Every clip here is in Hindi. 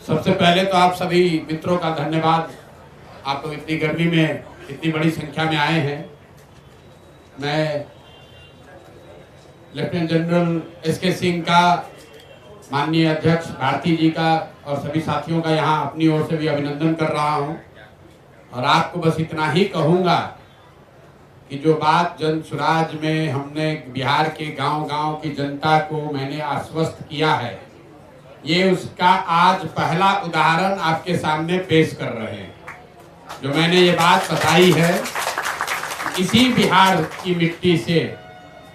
सबसे पहले तो आप सभी मित्रों का धन्यवाद। आप लोग इतनी गर्मी में इतनी बड़ी संख्या में आए हैं। मैं लेफ्टिनेंट जनरल एसके सिंह का, माननीय अध्यक्ष भारती जी का और सभी साथियों का यहाँ अपनी ओर से भी अभिनंदन कर रहा हूँ। और आपको बस इतना ही कहूँगा कि जो बात जन सुराज में हमने बिहार के गांव-गांव की जनता को मैंने आश्वस्त किया है, ये उसका आज पहला उदाहरण आपके सामने पेश कर रहे हैं। जो मैंने ये बात बताई है, इसी बिहार की मिट्टी से,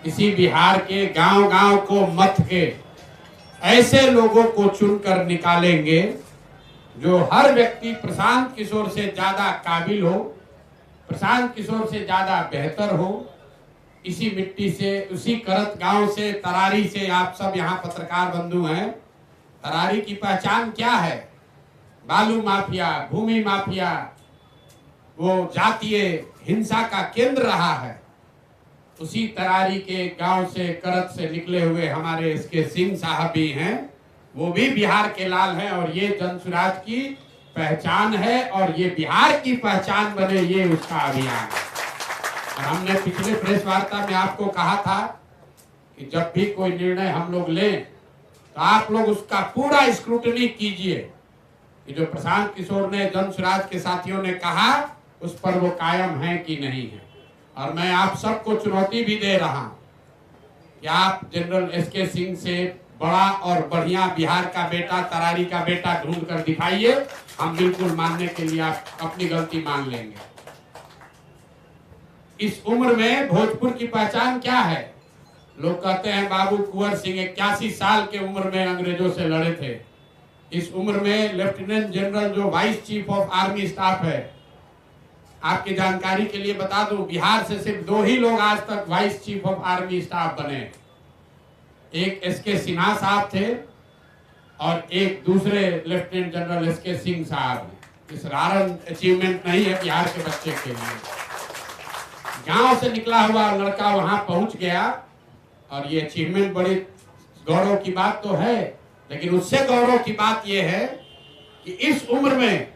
इसी बिहार के गांव-गांव को मत के ऐसे लोगों को चुनकर निकालेंगे जो हर व्यक्ति प्रशांत किशोर से ज्यादा काबिल हो, प्रशांत किशोर से ज्यादा बेहतर हो। इसी मिट्टी से, उसी करत गांव से, तरारी से, आप सब यहाँ पत्रकार बंधु हैं। तरारी की पहचान क्या है? बालू माफिया, भूमि माफिया, वो जातीय हिंसा का केंद्र रहा है। उसी तरारी के गांव से, करत से निकले हुए हमारे एसके सिंह साहब भी हैं, वो भी बिहार के लाल हैं। और ये जन सुराज की पहचान है और ये बिहार की पहचान बने, ये उसका अभियान है। और हमने पिछले प्रेस वार्ता में आपको कहा था कि जब भी कोई निर्णय हम लोग लें तो आप लोग उसका पूरा स्क्रूटनी कीजिए कि जो प्रशांत किशोर ने, जन सुराज के साथियों ने कहा, उस पर वो कायम है कि नहीं है। और मैं आप सबको चुनौती भी दे रहा हूं कि आप जनरल एसके सिंह से बड़ा और बढ़िया बिहार का बेटा, तरारी का बेटा ढूंढ कर दिखाइए। हम बिल्कुल मानने के लिए आप अपनी गलती मान लेंगे। इस उम्र में भोजपुर की पहचान क्या है? लोग कहते हैं बाबू कुंवर सिंह 81 साल के उम्र में अंग्रेजों से लड़े थे। इस उम्र में लेफ्टिनेंट जनरल जो vice chief of army staff है, आपकी जानकारी के लिए बता दूं, बिहार से सिर्फ 2 ही लोग आज तक vice chief of army staff बने। एक एसके सिन्हा साहब थे और एक दूसरे लेफ्टिनेंट जनरल एसके सिंह साहब। इस रारन अचीवमेंट नहीं है बिहार के बच्चे के लिए। गांव से निकला हुआ लड़का वहां पहुंच गया और ये अचीवमेंट बड़ी गौरव की बात तो है, लेकिन उससे गौरव की बात यह है कि इस उम्र में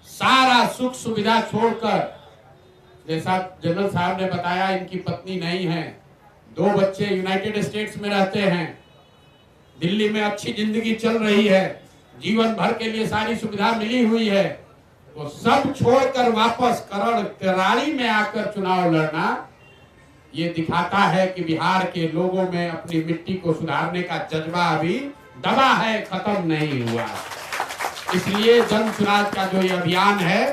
सारा सुख सुविधा छोड़कर, जैसा जनरल साहब ने बताया, इनकी पत्नी नहीं है, 2 बच्चे यूनाइटेड स्टेट्स में रहते हैं, दिल्ली में अच्छी जिंदगी चल रही है, जीवन भर के लिए सारी सुविधा मिली हुई है, वो सब छोड़कर वापस तरारी में आकर चुनाव लड़ना, ये दिखाता है कि बिहार के लोगों में अपनी मिट्टी को सुधारने का जज्बा अभी दबा है, खत्म नहीं हुआ। इसलिए जन सुराज का जो ये अभियान है,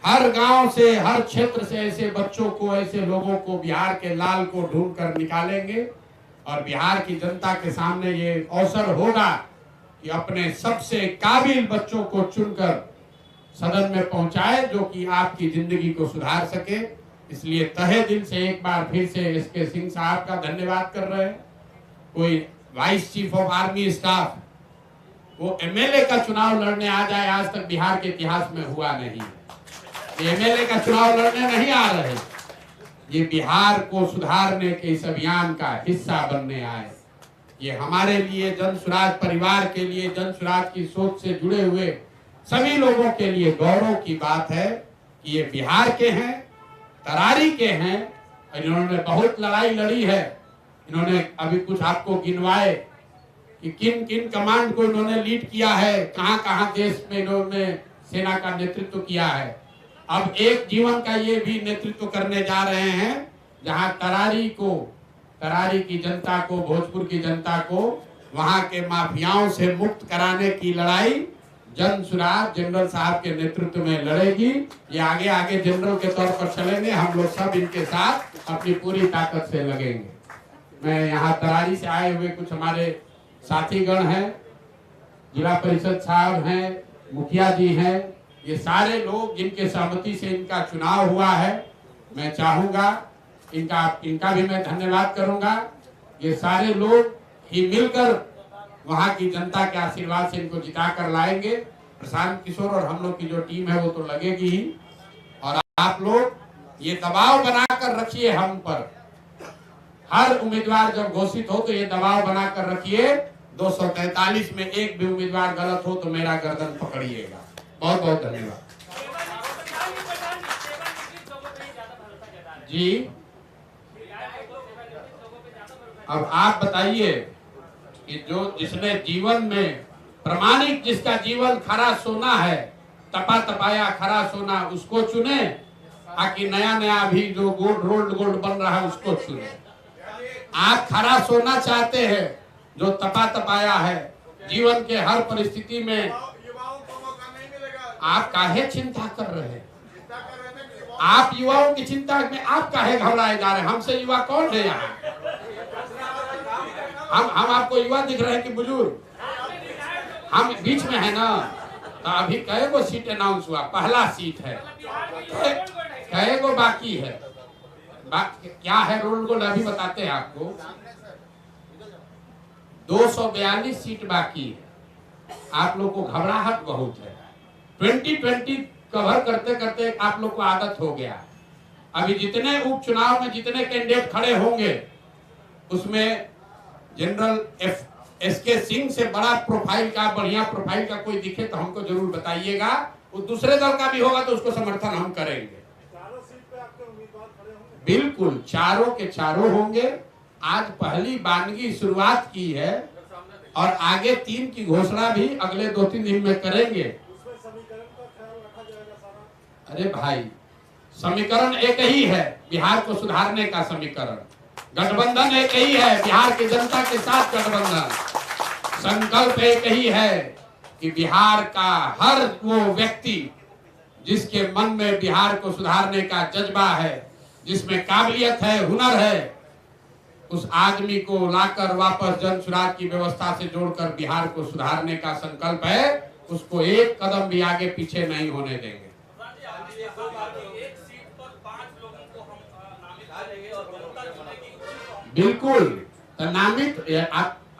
हर गांव से, हर क्षेत्र से ऐसे बच्चों को, ऐसे लोगों को, बिहार के लाल को ढूंढ कर निकालेंगे। और बिहार की जनता के सामने ये अवसर होगा कि अपने सबसे काबिल बच्चों को चुनकर सदन में पहुंचाए, जो कि आपकी जिंदगी को सुधार सके। इसलिए तहे दिल से एक बार फिर से एसके सिंह साहब का धन्यवाद कर रहे हैं। कोई vice chief of army staff वो एमएलए का चुनाव लड़ने आ जाए, आज तक बिहार के इतिहास में हुआ नहीं। एमएलए का चुनाव लड़ने नहीं आ रहे, ये बिहार को सुधारने के इस अभियान का हिस्सा बनने आए। ये हमारे लिए, जन सुराज परिवार के लिए, जन सुराज की सोच से जुड़े हुए सभी लोगों के लिए गौरव की बात है कि ये बिहार के हैं, तरारी के हैं। इन्होंने बहुत लड़ाई लड़ी है। इन्होंने अभी कुछ आपको गिनवाए कि किन किन कमांड को इन्होंने लीड किया है, कहां कहां देश में इन्होंने सेना का नेतृत्व किया है। अब एक जीवन का ये भी नेतृत्व करने जा रहे हैं, जहां तरारी की जनता को, भोजपुर की जनता को वहां के माफियाओं से मुक्त कराने की लड़ाई जन सुराज जनरल साहब के नेतृत्व में लड़ेगी। ये आगे आगे जनरल के तौर पर चलेंगे, हम लोग सब इनके साथ अपनी पूरी ताकत से लगेंगे। मैं यहाँ तरारी से आए हुए कुछ हमारे साथीगण हैं, जिला परिषद साहब हैं, मुखिया जी हैं, ये सारे लोग जिनके सहमति से इनका चुनाव हुआ है, मैं चाहूंगा इनका भी मैं धन्यवाद करूंगा। ये सारे लोग ही मिलकर वहां की जनता के आशीर्वाद से इनको जिता कर लाएंगे। प्रशांत किशोर और हम लोग की जो टीम है वो तो लगेगी ही। और आप लोग ये दबाव बनाकर रखिए हम पर, हर उम्मीदवार जब घोषित हो तो ये दबाव बनाकर रखिए 243 में एक भी उम्मीदवार गलत हो तो मेरा गर्दन पकड़िएगा। बहुत बहुत धन्यवाद जी। अब आप बताइए कि जिसने जीवन में प्रमाणिक, जिसका जीवन खरा सोना है, तपा तपाया खरा सोना, उसको चुने, ताकि नया नया अभी जो गोल्ड बन रहा है उसको चुने। आप खरा सोना चाहते हैं जो तपा तपाया है जीवन के हर परिस्थिति में। आप काहे चिंता कर रहे हैं? आप युवाओं की चिंता में आप काहे घबराए जा रहे हैं? हमसे युवा कौन है यहाँ? हम आपको युवा दिख रहे हैं कि बुजुर्ग? हम बीच में है ना। तो अभी कई गो सीट अनाउंस हुआ, पहला सीट है, कई गो बाकी है। क्या है रोल गोल अभी बताते हैं आपको। 242 सीट बाकी है। आप लोग को घबराहट बहुत है। 2020 कवर करते करते आप लोग को आदत हो गया। अभी जितने उपचुनाव में जितने कैंडिडेट खड़े होंगे उसमें जनरल एसके सिंह से बड़ा प्रोफाइल का, बढ़िया प्रोफाइल का कोई दिखे तो हमको जरूर बताइएगा। वो दूसरे दल का भी होगा तो उसको समर्थन हम करेंगे। बिल्कुल चारों के चारों होंगे। आज पहली बानगी शुरुआत की है और आगे 3 की घोषणा भी अगले 2-3 दिन में करेंगे। अरे भाई, समीकरण एक ही है, बिहार को सुधारने का समीकरण। गठबंधन एक ही है, बिहार की जनता के साथ गठबंधन। संकल्प एक ही है कि बिहार का हर वो व्यक्ति जिसके मन में बिहार को सुधारने का जज्बा है, जिसमें काबिलियत है, हुनर है, उस आदमी को लाकर वापस जन सुराज की व्यवस्था से जोड़कर बिहार को सुधारने का संकल्प है। उसको एक कदम भी आगे पीछे नहीं होने देंगे। बिल्कुल। तो नामित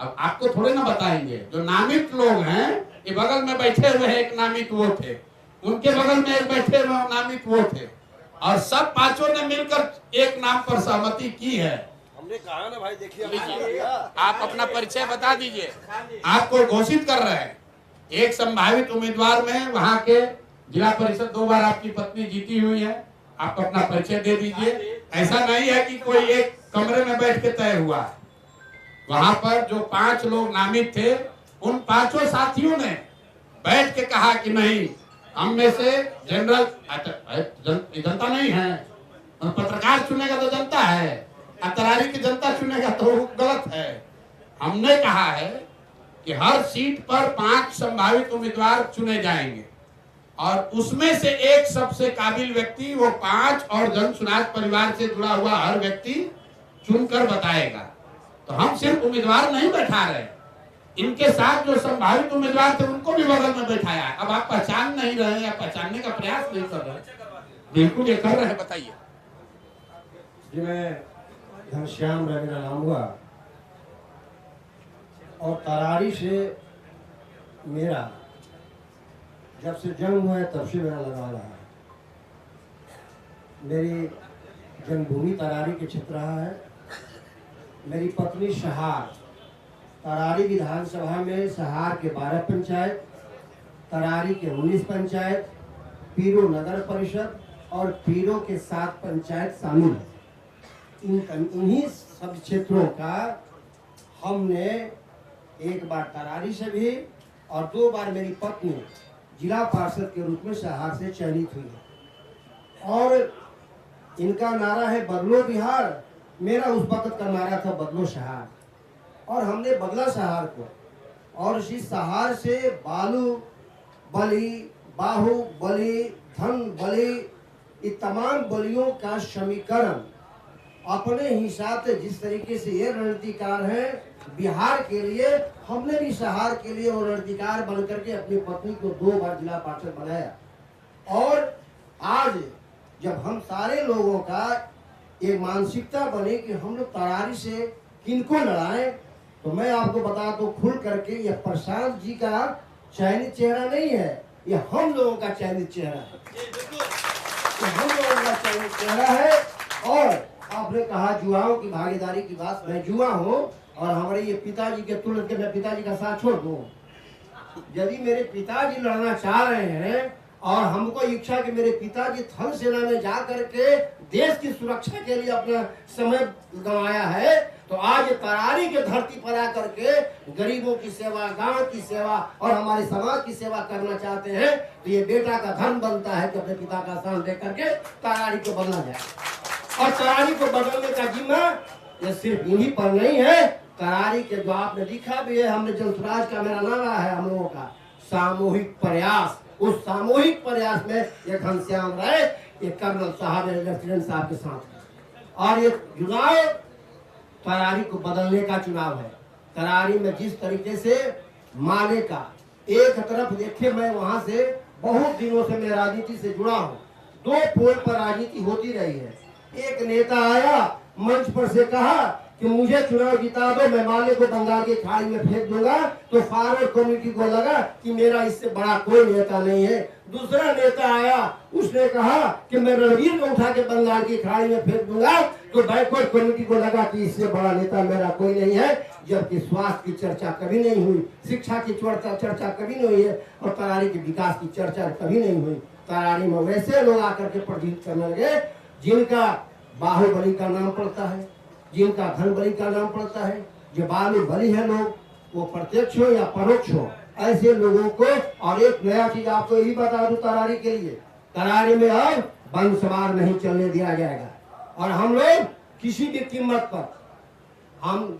आपको थोड़े ना बताएंगे। जो नामित लोग हैं, ये बगल में बैठे हुए हैं, एक नामित वो थे, उनके बगल में एक बैठे हुए नामित वो थे, और सब पांचों ने मिलकर एक नाम पर सहमति की है। हमने कहा ना भाई, देखिए आप अपना परिचय बता दीजिए। आपको घोषित कर रहे हैं एक संभावित उम्मीदवार में, वहां के जिला परिषद 2 बार आपकी पत्नी जीती हुई है। आप अपना परिचय दे दीजिए। ऐसा नहीं है कि कोई एक कमरे में बैठ के तय हुआ। वहां पर जो 5 लोग नामित थे, उन 5 साथियों ने बैठ के कहा कि नहीं, हम में से जनरल जनता नहीं है, पत्रकार चुनेगा तो जनता है, तरारी की जनता चुनेगा तो गलत है। हमने कहा है कि हर सीट पर 5 संभावित उम्मीदवार चुने जाएंगे और उसमें से एक सबसे काबिल व्यक्ति, वो 5 और जन सुराज परिवार से जुड़ा हुआ हर व्यक्ति चुनकर बताएगा। तो हम सिर्फ उम्मीदवार नहीं बैठा रहे, इनके साथ जो संभावित उम्मीदवार थे उनको भी बगल में बैठाया है। अब आप पहचान नहीं रहे या पहचानने का प्रयास नहीं कर रहे? बिल्कुल ये कर रहे हैं। बताइए जी। मैं घनश्याम रवि का नाम हुआ और तरारी से मेरा जब से जन्म हुआ है तब से मेरा लगा रहा है। मेरी जन्मभूमि तरारी के क्षेत्र रहा है। मेरी पत्नी सहार, तरारी विधानसभा में सहार के 12 पंचायत, तरारी के 19 पंचायत, पीरो नगर परिषद और पीरो के 7 पंचायत शामिल है। इन्हीं सब क्षेत्रों का हमने एक बार तरारी से भी और 2 बार मेरी पत्नी जिला पार्षद के रूप में सहार से चयनित हुई है। और इनका नारा है बदलो बिहार, मेरा उस वक्त का नारा था बदलो सहार। और हमने बदला सहार को, और इसी सहार से बालू बलि, बाहु बलि, धन बलि, ये तमाम बलियों का समीकरण अपने हिसाब से जिस तरीके से ये रणनीतिकार है बिहार के लिए, हमने भी सहार के लिए और रणनीतिकार बन करके अपनी पत्नी को 2 बार जिला पार्षद बनाया। और आज जब हम सारे लोगों का एक मानसिकता बने कि हम लोग तरारी से किनको लड़ाएं, तो मैं आपको बता दूं खुल करके, यह प्रशांत जी का चयनित चेहरा नहीं है, यह हम लोगों का चयनित चेहरा है। तो हम लोगों का चयनित चेहरा है। और आपने कहा युवाओं की भागीदारी की बात, मैं युवा हूँ और हमारे ये पिताजी के तुल्य के मैं पिताजी का साथ छोड़ दूं? यदि मेरे पिताजी लड़ना चाह रहे हैं और हमको इच्छा कि मेरे पिताजी थल सेना में जा करके देश की सुरक्षा के लिए अपना समय गंवाया है, तो आज तरारी के धरती पर आकर के गरीबों की सेवा, गांव की सेवा और हमारे समाज की सेवा करना चाहते हैं, तो ये बेटा का धर्म बनता है कि अपने पिता का स्थान दे करके तरारी को बदला जाए। और तरारी को बदलने का जिम्मा ये सिर्फ इन्हीं पर नहीं है। तरारी के जो आपने लिखा भी है, हमने जनसुराज का मेरा नारा है हम लोगों का सामूहिक प्रयास। उस सामूहिक प्रयास में ये घनश्याम राय, ये कर्नल साहब, लेफ्टिनेंट साहब के साथ, और ये चुनाव तरारी को बदलने का चुनाव है। तरारी में जिस तरीके से माले का एक तरफ देखिए, मैं वहां से बहुत दिनों से मैं राजनीति से जुड़ा हूँ, दो पोल पर राजनीति होती रही है। एक नेता आया मंच पर से कहा कि मुझे चुनाव जिता दो, मैं माले को बंगाल की खाड़ी में फेंक दूंगा, तो फॉरवर्ड कमेटी को लगा कि मेरा इससे बड़ा कोई नेता नहीं है। दूसरा नेता आया, उसने कहा कि मैं रणवीर को उठा के बंगाल की खाड़ी में फेंक दूंगा, तो बैकवर्ड कमेटी को लगा कि इससे बड़ा नेता मेरा कोई नहीं है। जबकि स्वास्थ्य की चर्चा कभी नहीं हुई, शिक्षा की चर्चा कभी नहीं हुई है, और तरारी के विकास की चर्चा कभी नहीं हुई। तरारी में वैसे लोग आकर के प्रतिनिधित्व करने लगे जिनका बाहुबली का नाम पड़ता है, जिनका धनबली का नाम पड़ता है, जो बाहुबली है लोग, वो प्रत्यक्ष हो या परोक्ष हो, ऐसे लोगों को। और एक नया चीज आपको यही बता दूं तरारी के लिए, तरारी में अब वंशवार नहीं चलने दिया जाएगा। और हम लोग किसी भी कीमत पर, हम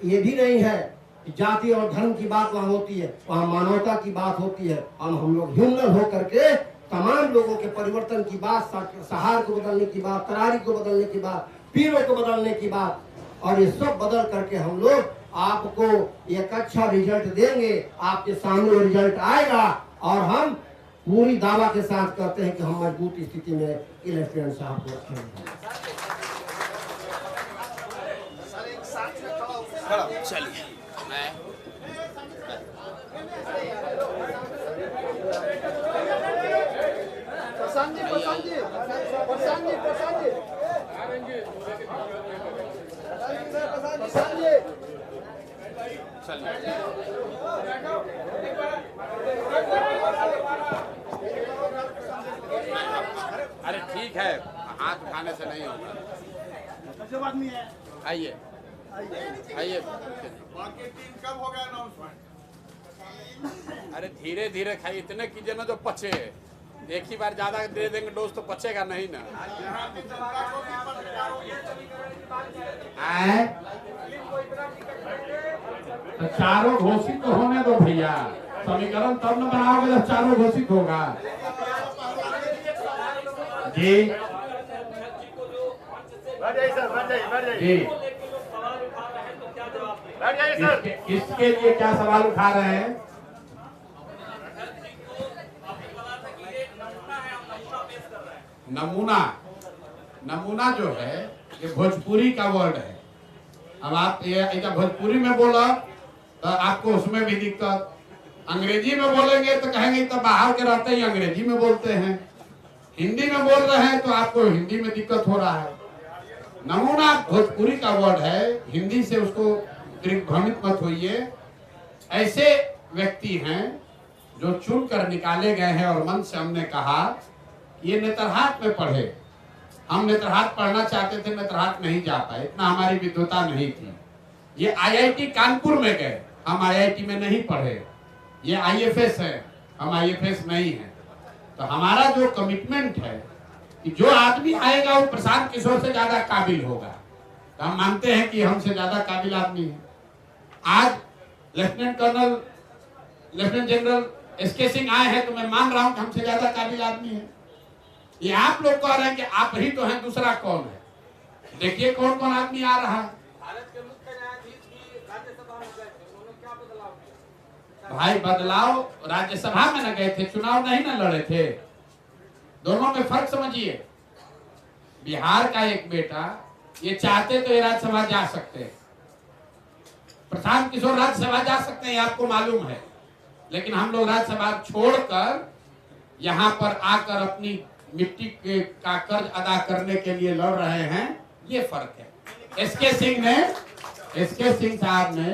ये भी नहीं है कि जाति और धर्म की बात वहां होती है, वहां मानवता की बात होती है। हम लोग ह्यूमन होकर के तमाम लोगों के परिवर्तन की बात, सहार को बदलने की बात, तरारी को बदलने की बात, पीरों को बदलने की बात, और ये सब बदल करके हम लोग आपको एक अच्छा रिजल्ट देंगे। आपके सामने रिजल्ट आएगा और हम पूरी दावा के साथ कहते हैं कि हम मजबूत स्थिति में लेफ्टिनेंट साहब को रखेंगे। चलिए अरे ठीक है, हाथ उठाने से नहीं होगा। आइए आइए। बाकी टीम कब होगा अनाउंसमेंट? अरे धीरे धीरे खाइए, इतने कीजिए ना जो पचे। एक ही बार ज्यादा दे देंगे डोज तो पचेगा नहीं ना। तो चारों घोषित तो होने दो भैया, समीकरण तब न बनाओगे जब चारों घोषित होगा। जी जी, इसके लिए क्या सवाल उठा रहे हैं? नमूना जो है ये भोजपुरी का वर्ड है। अब आप ये भोजपुरी में बोला तो आपको उसमें भी दिक्कत, अंग्रेजी में बोलेंगे तो कहेंगे तो बाहर के रहते ही अंग्रेजी में बोलते हैं, हिंदी में बोल रहे हैं तो आपको हिंदी में दिक्कत हो रहा है। नमूना भोजपुरी का वर्ड है, हिंदी से उसको भ्रमित मत होइए। ऐसे व्यक्ति हैं जो चुन कर निकाले गए हैं और मन से हमने कहा ये नेतरहाट में पढ़े। हम नेतरहाट पढ़ना चाहते थे, नेतरहाट नहीं जा पाए, इतना हमारी विद्वता नहीं थी। ये आईआईटी कानपुर में गए, हम आईआईटी में नहीं पढ़े। ये आईएफएस है, हम आईएफएस नहीं है। तो हमारा जो कमिटमेंट है कि जो आदमी आएगा वो प्रशांत किशोर से ज्यादा काबिल होगा, तो हम मानते हैं कि हमसे ज्यादा काबिल आदमी है। आज लेफ्टिनेंट जनरल एसके सिंह आए हैं तो मैं मान रहा हूं कि हमसे ज्यादा काबिल आदमी है। ये आप लोग कह रहे हैं कि आप ही तो हैं, दूसरा कौन है? देखिए कौन कौन आदमी आ रहा है। भारत के मुख्य न्यायाधीश की राज्यसभा में गए थे, उन्होंने क्या बदलाव किया? भाई बदलाव, राज्यसभा में न गए थे, चुनाव नहीं न लड़े थे। दोनों में फर्क समझिए। बिहार का एक बेटा ये चाहते तो ये राज्यसभा जा सकते, प्रशांत किशोर राज्यसभा जा सकते हैं, आपको मालूम है। लेकिन हम लोग राज्यसभा छोड़कर यहाँ पर आकर अपनी मिट्टी का कर्ज अदा करने के लिए लड़ रहे हैं, ये फर्क है। एसके सिंह ने एसके सिंह साहब ने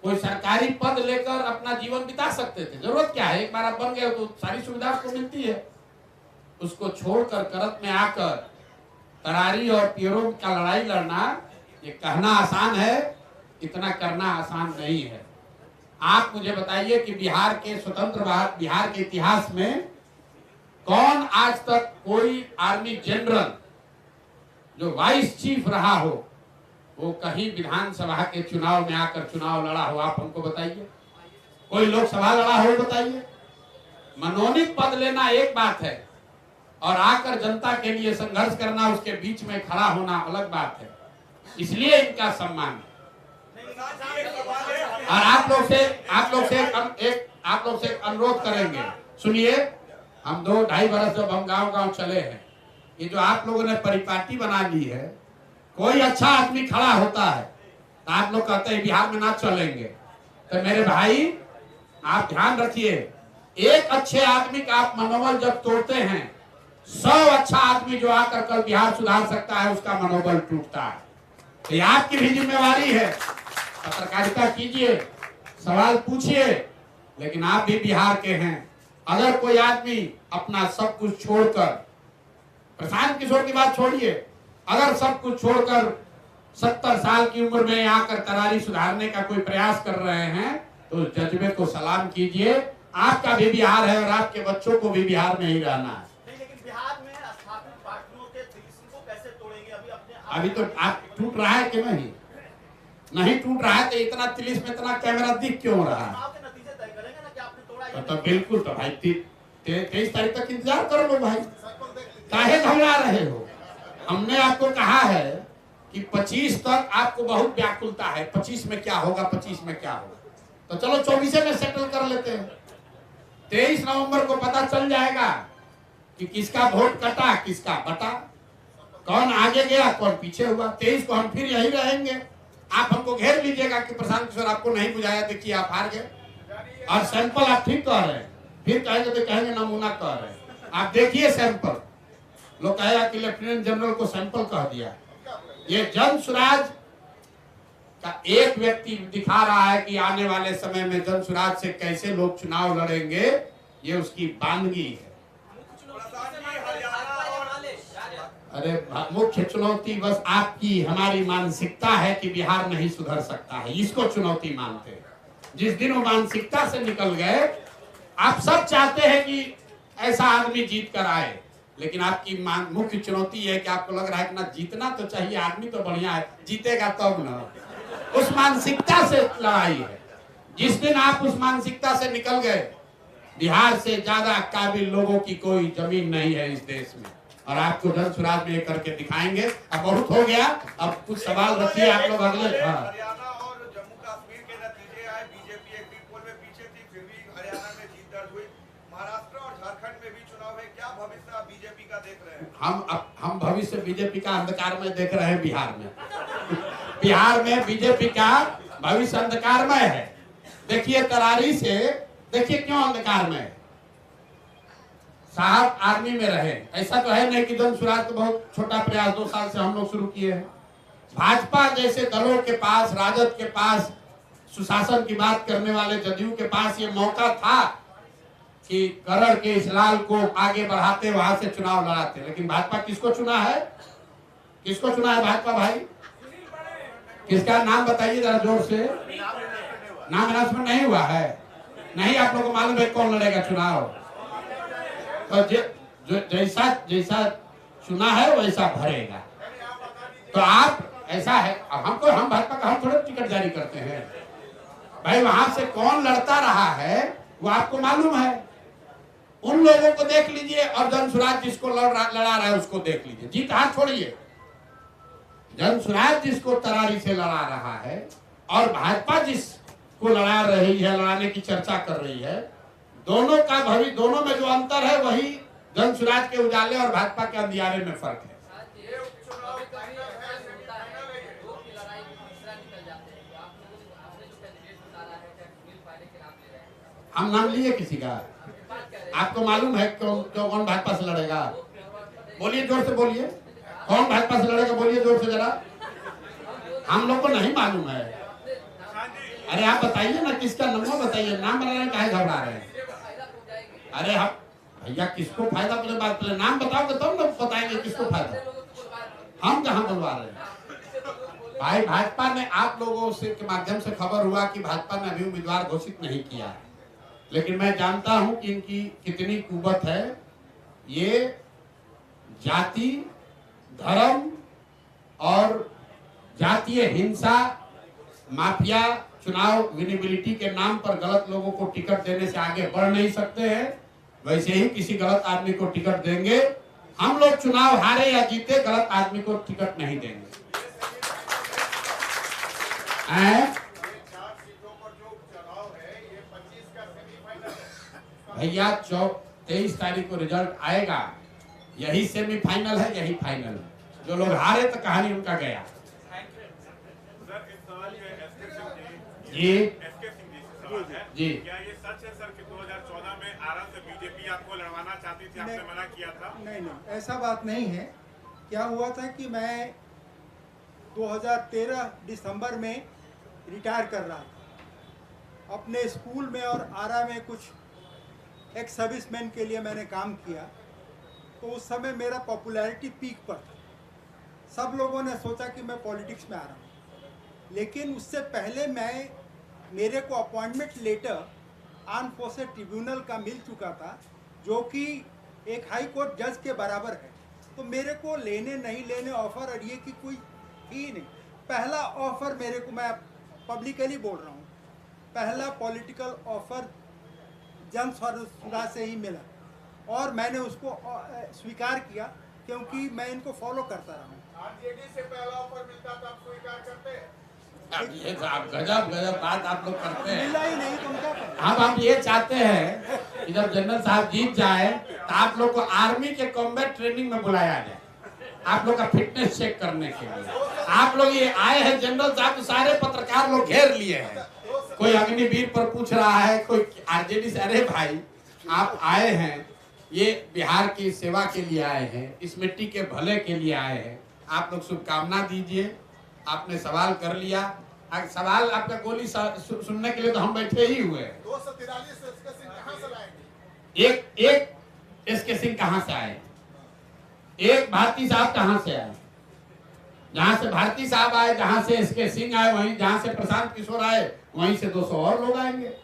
कोई सरकारी पद लेकर अपना जीवन बिता सकते थे, जरूरत क्या है, एक बार आप बन गए तो सारी सुविधा उसको मिलती है। उसको छोड़कर करत में आकर तरारी और पियरों का लड़ाई लड़ना, ये कहना आसान है, इतना करना आसान नहीं है। आप मुझे बताइए कि बिहार के स्वतंत्र बिहार के इतिहास में कौन आज तक कोई आर्मी जनरल जो वाइस चीफ रहा हो वो कहीं विधानसभा के चुनाव में आकर चुनाव लड़ा हो? आप हमको बताइए। कोई लोकसभा लड़ा हो बताइए। मनोनीत पद लेना एक बात है और आकर जनता के लिए संघर्ष करना, उसके बीच में खड़ा होना अलग बात है। इसलिए इनका सम्मान है। और आप लोग से अनुरोध करेंगे, सुनिए, हम 2-2.5 बरस जब हम गांव चले हैं, ये जो आप लोगों ने परिपाटी बना ली है, कोई अच्छा आदमी खड़ा होता है तो आप लोग कहते हैं बिहार में ना चलेंगे। तो मेरे भाई आप ध्यान रखिए, एक अच्छे आदमी का आप मनोबल जब तोड़ते हैं, 100 अच्छा आदमी जो आकर कल बिहार सुधार सकता है उसका मनोबल टूटता है। तो ये आपकी भी जिम्मेवारी है, पत्रकारिता कीजिए, सवाल पूछिए, लेकिन आप भी बिहार के हैं। अगर कोई आदमी अपना सब कुछ छोड़कर, प्रशांत किशोर की बात छोड़िए, अगर सब कुछ छोड़कर 70 साल की उम्र में आकर तरारी सुधारने का कोई प्रयास कर रहे हैं तो जज्बे को सलाम कीजिए। आपका भी बिहार है और आपके बच्चों को भी बिहार में ही रहना है। लेकिन बिहार में स्थापित पार्टियों के दिल को कैसे तोड़ेंगे? अभी तो आप टूट रहा है कि नहीं टूट रहा है तो इतना तिलिस में इतना कैमरा दिख क्यों रहा है? नतीजे तय करेंगे ना कि आपने तोड़ा। तो बिल्कुल, तो भाई 23 तारीख तक इंतजार कर लो भाई, काहे घबरा रहे हो? हमने आपको कहा है कि 25 तक आपको बहुत व्याकुलता है, 25 में क्या होगा, 25 में क्या होगा, तो चलो 24 में सेटल कर लेते हैं। 23 नवंबर को पता चल जाएगा कि किसका वोट कटा, किसका बटा, कौन आगे गया, कौन पीछे हुआ। 23 को हम फिर यही रहेंगे। आप हमको घेर लीजिएगा कि प्रशांत किशोर आपको नहीं बुझाया, देखिए आप हार गए, और सैंपल आप ठीक कह रहे हैं, फिर कहेंगे तो कहेंगे नमूना कह रहे हैं। आप देखिए सैंपल, लोग कहेगा कि लेफ्टिनेंट जनरल को सैंपल कह दिया। ये जन स्वराज का एक व्यक्ति दिखा रहा है कि आने वाले समय में जन स्वराज से कैसे लोग चुनाव लड़ेंगे, ये उसकी बानगी है। अरे मुख्य चुनौती बस आपकी हमारी मानसिकता है कि बिहार नहीं सुधर सकता है, इसको चुनौती मानते हैं। जिस दिन वो मानसिकता से निकल गए, आप सब चाहते हैं कि ऐसा आदमी जीत कर आए, लेकिन आपकी मुख्य चुनौती है कि आपको लग रहा है कि ना जीतना तो चाहिए, आदमी तो बढ़िया है, जीतेगा तब ना। उस मानसिकता से लड़ाई है। जिस दिन आप उस मानसिकता से निकल गए, बिहार से ज्यादा काबिल लोगों की कोई जमीन नहीं है इस देश में, और आपको जन स्वराज में करके दिखाएंगे। अब बहुत हो गया, अब कुछ सवाल रखिए आप लोग अगले। हरियाणा और जम्मू कश्मीर के नतीजे आए, बीजेपी एक भी पोल में पीछे थी, फिर भी हरियाणा में जीत दर्ज हुई। महाराष्ट्र और झारखंड में भी चुनाव है, क्या भविष्य आप बीजेपी का देख रहे हैं? हम भविष्य बीजेपी का अंधकार में देख रहे हैं। बिहार में बिहार में बीजेपी का भविष्य अंधकारमय है। देखिए तरारी से, देखिए क्यों अंधकारमय है। साहब आर्मी में रहे, ऐसा तो है नहीं कि जन स्वराज तो बहुत छोटा प्रयास 2 साल से हम लोग शुरू किए हैं। भाजपा जैसे दलों के पास, राजद के पास, सुशासन की बात करने वाले जदयू के पास ये मौका था कि करण के इस लाल को आगे बढ़ाते, वहां से चुनाव लड़ाते, लेकिन भाजपा किसको चुना है? किसको चुना है भाजपा भाई? किसका नाम बताइए जरा जोर से। नाम अनाउंसमेंट नहीं हुआ है? नहीं, आप लोगों को मालूम है कौन लड़ेगा चुनाव? तो जैसा चुना है वैसा भरेगा। तो आप ऐसा है, हम भाजपा का हम थोड़े टिकट जारी करते हैं भाई, वहां से कौन लड़ता रहा है वो आपको मालूम है। उन लोगों को देख लीजिए और जन स्वराज जिसको लड़ा रहा है उसको देख लीजिए। जीत हार छोड़िए, जन स्वराज जिसको तरारी से लड़ा रहा है और भाजपा जिसको लड़ा रही है, लड़ाने की चर्चा कर रही है, दोनों का भविष्य, दोनों में जो अंतर है वही जन स्वराज के उजाले और भाजपा के अंधियारे में फर्क है। हम नाम लिए किसी का? आपको मालूम है कौन भाजपा से लड़ेगा? बोलिए जोर से बोलिए, कौन भाजपा से लड़ेगा? बोलिए जोर से जरा। हम लोग को नहीं मालूम है। अरे आप बताइए ना किसका नंबर बताइए, नाम बताने काहे घबरा रहे हैं? अरे हम भैया किसको फायदा पहले बात, पहले नाम बताओगे तब ना बताएंगे किसको फायदा। हम कहाँ बुलवा रहे हैं भाई? भाजपा ने आप लोगों से के माध्यम से खबर हुआ कि भाजपा ने अभी उम्मीदवार घोषित नहीं किया, लेकिन मैं जानता हूं कि इनकी कितनी कुवत है। ये जाति, धर्म और जातीय हिंसा, माफिया, चुनाव विनेबिलिटी के नाम पर गलत लोगों को टिकट देने से आगे बढ़ नहीं सकते हैं। वैसे ही किसी गलत आदमी को टिकट देंगे। हम लोग चुनाव हारे या जीते, गलत आदमी को टिकट नहीं देंगे। 4 सीटों पर जो चुनाव है ये 25 का सेमीफाइनल है भैया। 23 तारीख को रिजल्ट आएगा, यही सेमीफाइनल है, यही फाइनल है। जो लोग हारे तो कहानी उनका गया। सर एक सवाल है एसके सिंह जी एसके सिंह जी से सवाल है जी। क्या ये सच है सर कि 2014 में आरा से बीजेपी आपको लड़वाना चाहती थी, आपने मना किया था? नहीं, ऐसा बात नहीं है। क्या हुआ था कि मैं 2013 दिसंबर में रिटायर कर रहा था। अपने स्कूल में और आरा में कुछ एक्स सर्विसमैन के लिए मैंने काम किया, तो उस समय मेरा पॉपुलैरिटी पीक पर था। सब लोगों ने सोचा कि मैं पॉलिटिक्स में आ रहा हूँ, लेकिन उससे पहले मेरे को appointment letter arm forces tribunal का मिल चुका था, जो कि एक हाई कोर्ट जज के बराबर है। तो मेरे को लेने नहीं लेने ऑफर और ये कि कोई ही नहीं। पहला ऑफर मेरे को, मैं पब्लिकली बोल रहा हूँ, पहला पॉलिटिकल ऑफर जन स्वराज से ही मिला और मैंने उसको स्वीकार किया, क्योंकि मैं इनको फॉलो करता रहा हूँ। आरजेडी से पहला ऑफर मिलता था, आप स्वीकार करते हैं? अब ये आप गजब गजब बात आप लोग करते हैं। मिला ही नहीं तो क्या करें? अब हम ये चाहते हैं कि जब जनरल साहब जीत जाए तो आप लोग को आर्मी के कॉम्बैट ट्रेनिंग में बुलाया जाए, आप लोग का फिटनेस चेक करने के लिए। आप लोग ये आए हैं जनरल साहब, तो सारे पत्रकार लोग घेर लिए हैं। कोई अग्निवीर पर पूछ रहा है, कोई आरजेडी से। अरे भाई आप आए हैं, ये बिहार की सेवा के लिए आए हैं, इस मिट्टी के भले के लिए आए हैं। आप लोग शुभकामना दीजिए। आपने सवाल कर लिया, सवाल आपका गोली सुनने के लिए तो हम बैठे ही हुए हैं। 243 एसके सिंह कहां से लाएंगे? एक एसके सिंह कहां से आए? एक भारती साहब कहां से आए? जहां से भारती साहब आए, जहां से एसके सिंह आए, वहीं जहां से प्रशांत किशोर आए, वहीं से 200 और लोग आएंगे।